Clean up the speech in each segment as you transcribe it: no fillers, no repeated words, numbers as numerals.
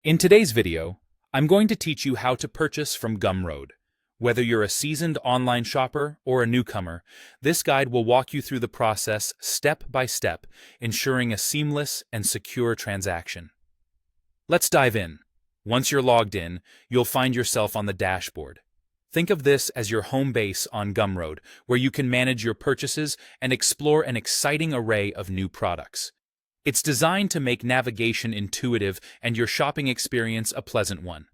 In today's video, I'm going to teach you how to purchase from Gumroad. Whether you're a seasoned online shopper or a newcomer, this guide will walk you through the process step by step, ensuring a seamless and secure transaction. Let's dive in. Once you're logged in, you'll find yourself on the dashboard. Think of this as your home base on Gumroad, where you can manage your purchases and explore an exciting array of new products. It's designed to make navigation intuitive and your shopping experience a pleasant one.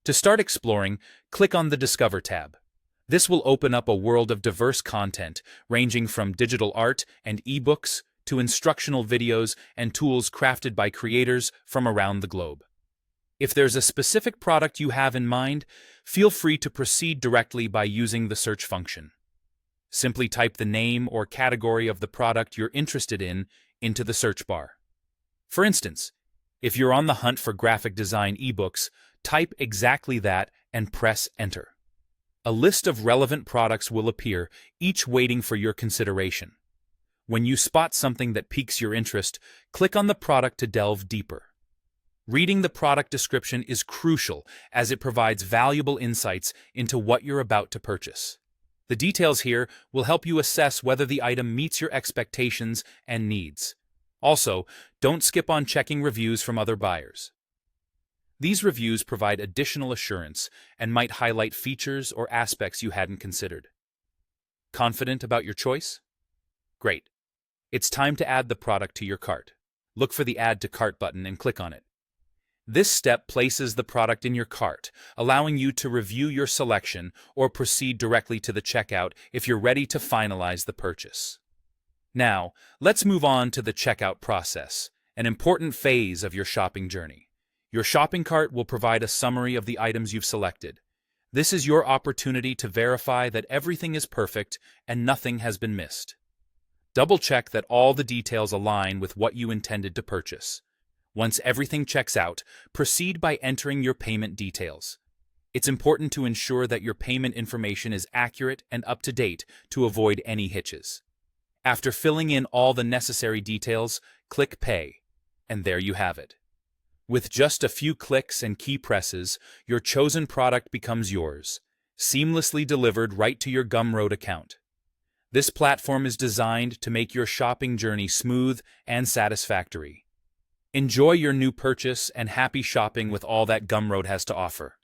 To start exploring, click on the Discover tab. This will open up a world of diverse content, ranging from digital art and ebooks to instructional videos and tools crafted by creators from around the globe. If there's a specific product you have in mind, feel free to proceed directly by using the search function. Simply type the name or category of the product you're interested in into the search bar. For instance, if you're on the hunt for graphic design ebooks, type exactly that and press Enter. A list of relevant products will appear, each waiting for your consideration. When you spot something that piques your interest, click on the product to delve deeper. Reading the product description is crucial as it provides valuable insights into what you're about to purchase. The details here will help you assess whether the item meets your expectations and needs. Also, don't skip on checking reviews from other buyers. These reviews provide additional assurance and might highlight features or aspects you hadn't considered. Confident about your choice? Great. It's time to add the product to your cart. Look for the Add to Cart button and click on it. This step places the product in your cart, allowing you to review your selection or proceed directly to the checkout if you're ready to finalize the purchase. Now, let's move on to the checkout process, an important phase of your shopping journey. Your shopping cart will provide a summary of the items you've selected. This is your opportunity to verify that everything is perfect and nothing has been missed. Double-check that all the details align with what you intended to purchase. Once everything checks out, proceed by entering your payment details. It's important to ensure that your payment information is accurate and up to date to avoid any hitches. After filling in all the necessary details, click Pay, and there you have it. With just a few clicks and key presses, your chosen product becomes yours, seamlessly delivered right to your Gumroad account. This platform is designed to make your shopping journey smooth and satisfactory. Enjoy your new purchase and happy shopping with all that Gumroad has to offer.